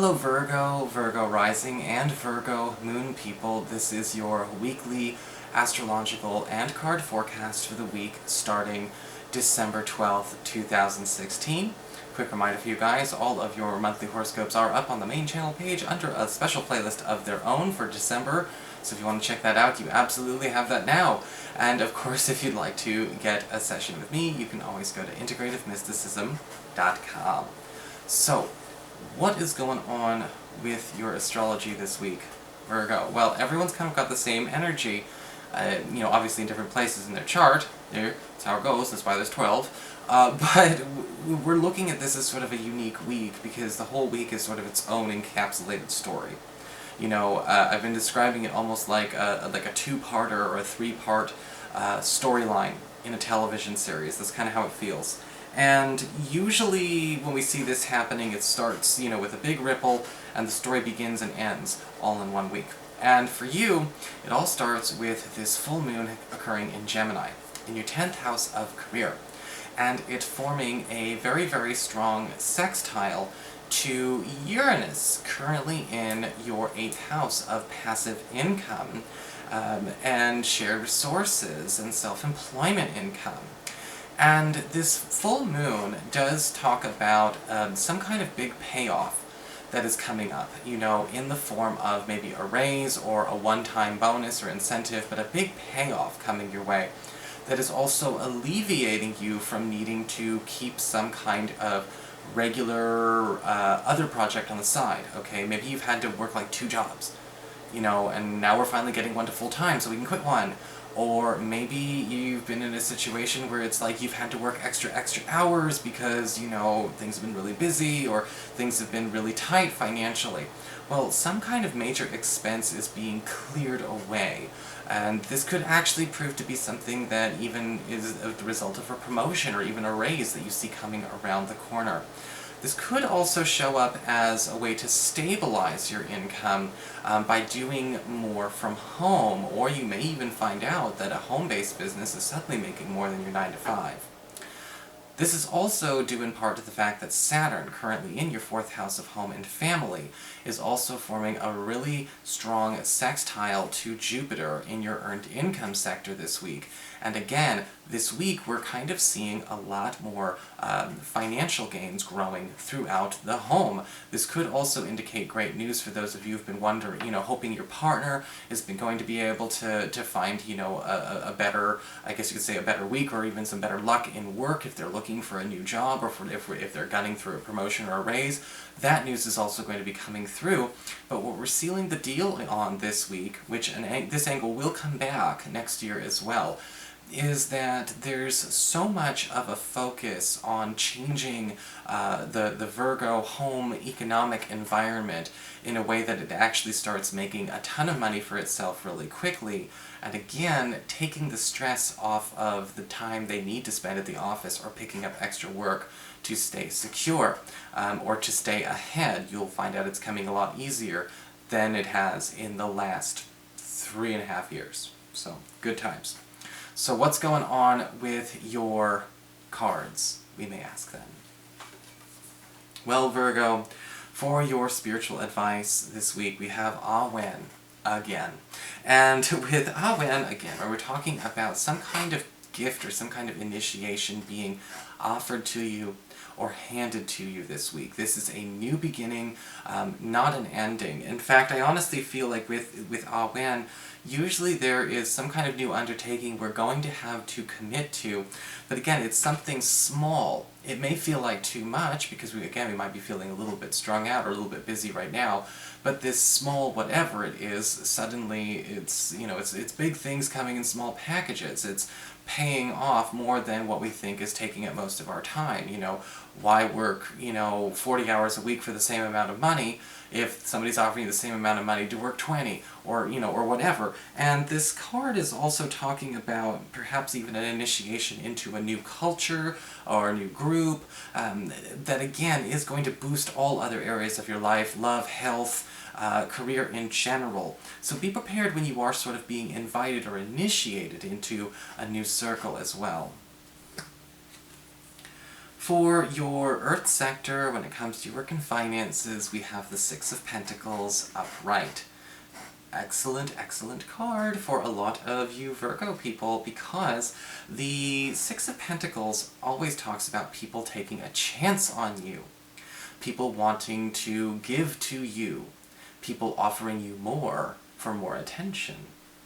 Hello Virgo, Virgo rising, and Virgo moon people. This is your weekly astrological and card forecast for the week starting December 12th, 2016. Quick reminder for you guys, all of your monthly horoscopes are up on the main channel page under a special playlist of their own for December. So if you want to check that out, you absolutely have that now. And of course, if you'd like to get a session with me, you can always go to integrativemysticism.com. So, what is going on with your astrology this week, Virgo? Well, everyone's kind of got the same energy, obviously in different places in their chart. That's how it goes, that's why there's 12. But we're looking at this as sort of a unique week, because the whole week is sort of its own encapsulated story. I've been describing it almost like a two-parter or a three-part storyline in a television series. That's kind of how it feels. And usually when we see this happening, it starts, with a big ripple, and the story begins and ends all in one week. And for you, it all starts with this full moon occurring in Gemini, in your 10th house of career. And it forming a very, very strong sextile to Uranus, currently in your 8th house of passive income, and shared resources and self-employment income. And this full moon does talk about some kind of big payoff that is coming up, in the form of maybe a raise or a one-time bonus or incentive, but a big payoff coming your way that is also alleviating you from needing to keep some kind of regular other project on the side, okay? Maybe you've had to work like 2 jobs, and now we're finally getting one to full-time so we can quit one. Or maybe you've been in a situation where it's like you've had to work extra hours because, things have been really busy or things have been really tight financially. Well, some kind of major expense is being cleared away. And this could actually prove to be something that even is the result of a promotion or even a raise that you see coming around the corner. This could also show up as a way to stabilize your income by doing more from home, or you may even find out that a home-based business is suddenly making more than your 9 to 5. This is also due in part to the fact that Saturn, currently in your 4th house of home and family, is also forming a really strong sextile to Jupiter in your earned income sector this week. And again, this week we're kind of seeing a lot more financial gains growing throughout the home. This could also indicate great news for those of you who've been wondering, hoping your partner is going to be able to find, a better, I guess you could say a better week, or even some better luck in work if they're looking for a new job, or if they're gunning through a promotion or a raise. That news is also going to be coming through. But what we're sealing the deal on this week, which this angle will come back next year as well, is that there's so much of a focus on changing the Virgo home economic environment in a way that it actually starts making a ton of money for itself really quickly, and again, taking the stress off of the time they need to spend at the office or picking up extra work to stay secure, or to stay ahead. You'll find out it's coming a lot easier than it has in the last 3.5 years. So, good times. So what's going on with your cards, we may ask then? Well, Virgo, for your spiritual advice this week, we have Awen again. And with Awen again, we're talking about some kind of gift or some kind of initiation being offered to you or handed to you this week. This is a new beginning, not an ending. In fact, I honestly feel like with Awen, usually there is some kind of new undertaking we're going to have to commit to, but again, it's something small. It may feel like too much, because we might be feeling a little bit strung out or a little bit busy right now, but this small whatever it is, suddenly it's big things coming in small packages. It's paying off more than what we think is taking up most of our time. Why work, 40 hours a week for the same amount of money if somebody's offering you the same amount of money to work 20, or, or whatever. And this card is also talking about perhaps even an initiation into a new culture or a new group that again is going to boost all other areas of your life, love, health, career in general. So be prepared when you are sort of being invited or initiated into a new circle as well. For your Earth sector, when it comes to work and finances, we have the Six of Pentacles upright. Excellent, excellent card for a lot of you Virgo people, because the Six of Pentacles always talks about people taking a chance on you. People wanting to give to you. People offering you more for more attention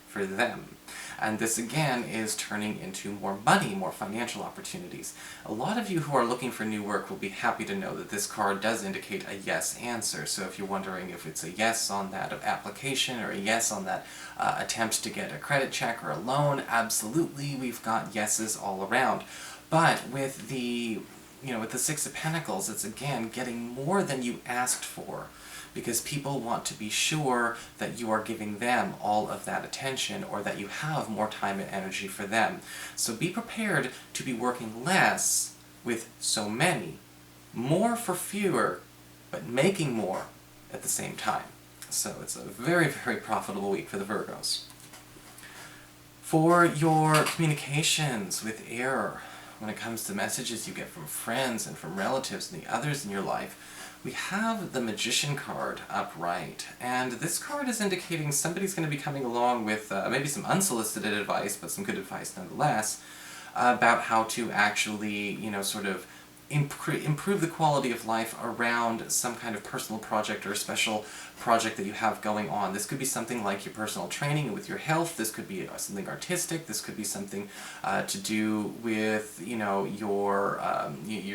for them. And this again is turning into more money, more financial opportunities. A lot of you who are looking for new work will be happy to know that this card does indicate a yes answer. So if you're wondering if it's a yes on that application or a yes on that attempt to get a credit check or a loan, absolutely, we've got yeses all around. But with the with the Six of Pentacles, it's again getting more than you asked for, because people want to be sure that you are giving them all of that attention, or that you have more time and energy for them. So be prepared to be working less with so many, more for fewer, but making more at the same time. So it's a very, very profitable week for the Virgos. For your communications with air, when it comes to messages you get from friends and from relatives and the others in your life, we have the Magician card upright. And this card is indicating somebody's going to be coming along with maybe some unsolicited advice, but some good advice nonetheless, about how to actually, sort of improve the quality of life around some kind of personal project or a special project that you have going on. This could be something like your personal training with your health. This could be something artistic. This could be something to do with your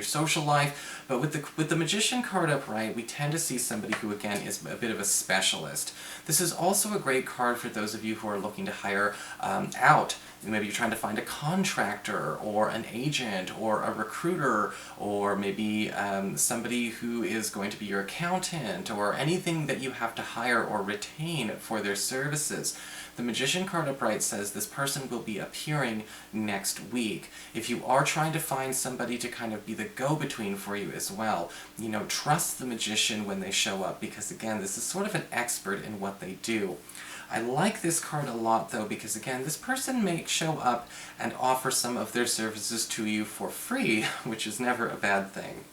social life. But with the Magician card upright, we tend to see somebody who again is a bit of a specialist. This is also a great card for those of you who are looking to hire out. Maybe you're trying to find a contractor, or an agent, or a recruiter, or maybe somebody who is going to be your accountant, or anything that you have to hire or retain for their services. The Magician card upright says this person will be appearing next week. If you are trying to find somebody to kind of be the go-between for you as well, trust the Magician when they show up, because again, this is sort of an expert in what they do. I like this card a lot though, because again, this person may show up and offer some of their services to you for free, which is never a bad thing.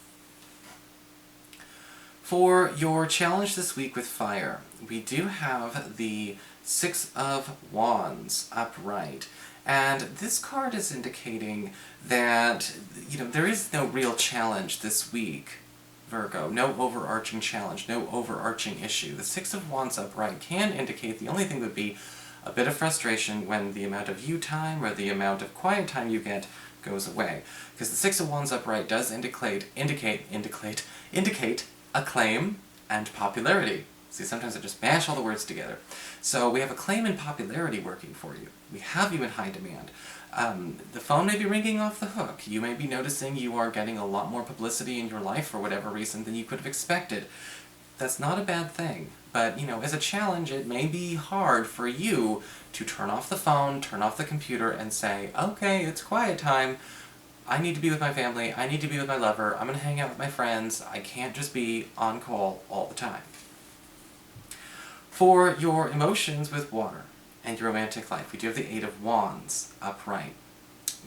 For your challenge this week with fire, we do have the Six of Wands upright. And this card is indicating that, there is no real challenge this week, Virgo. No overarching challenge, no overarching issue. The Six of Wands upright can indicate the only thing would be a bit of frustration when the amount of you time or the amount of quiet time you get goes away. Because the Six of Wands upright does indicate acclaim and popularity. See, sometimes I just mash all the words together. So we have acclaim and popularity working for you. We have you in high demand. The phone may be ringing off the hook. You may be noticing you are getting a lot more publicity in your life for whatever reason than you could have expected. That's not a bad thing. But, as a challenge, it may be hard for you to turn off the phone, turn off the computer, and say, okay, it's quiet time. I need to be with my family. I need to be with my lover. I'm going to hang out with my friends. I can't just be on call all the time. For your emotions with water and your romantic life, we do have the Eight of Wands upright.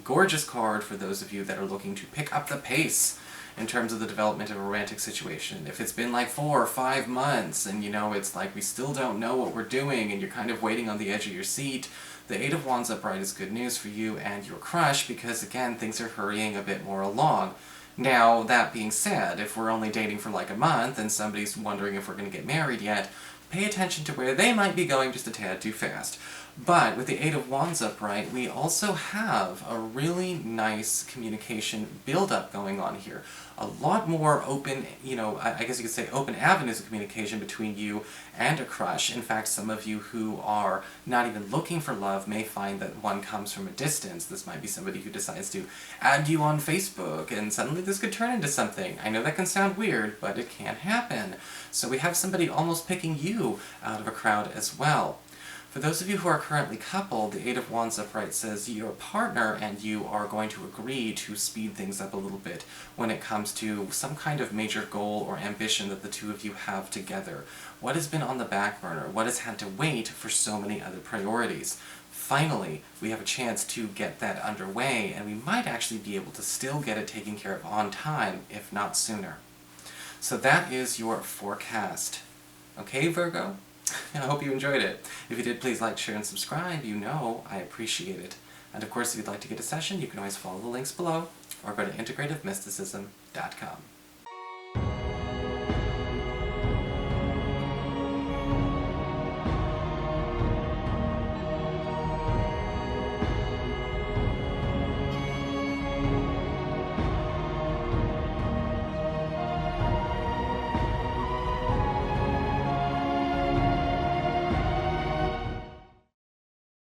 Gorgeous card for those of you that are looking to pick up the pace in terms of the development of a romantic situation. If it's been like 4 or 5 months and it's like we still don't know what we're doing and you're kind of waiting on the edge of your seat, the Eight of Wands upright is good news for you and your crush, because again, things are hurrying a bit more along. Now, that being said, if we're only dating for like a month and somebody's wondering if we're going to get married yet, pay attention to where they might be going just a tad too fast. But with the Eight of Wands upright, we also have a really nice communication build-up going on here. A lot more open, I guess you could say open avenues of communication between you and a crush. In fact, some of you who are not even looking for love may find that one comes from a distance. This might be somebody who decides to add you on Facebook, and suddenly this could turn into something. I know that can sound weird, but it can happen. So we have somebody almost picking you out of a crowd as well. For those of you who are currently coupled, the Eight of Wands upright says your partner and you are going to agree to speed things up a little bit when it comes to some kind of major goal or ambition that the two of you have together. What has been on the back burner? What has had to wait for so many other priorities? finally we have a chance to get that underway, and we might actually be able to still get it taken care of on time, if not sooner. So that is your forecast. Okay, Virgo? I hope you enjoyed it. If you did, please like, share, and subscribe. You know I appreciate it. And of course, if you'd like to get a session, you can always follow the links below, or go to integrativemysticism.com.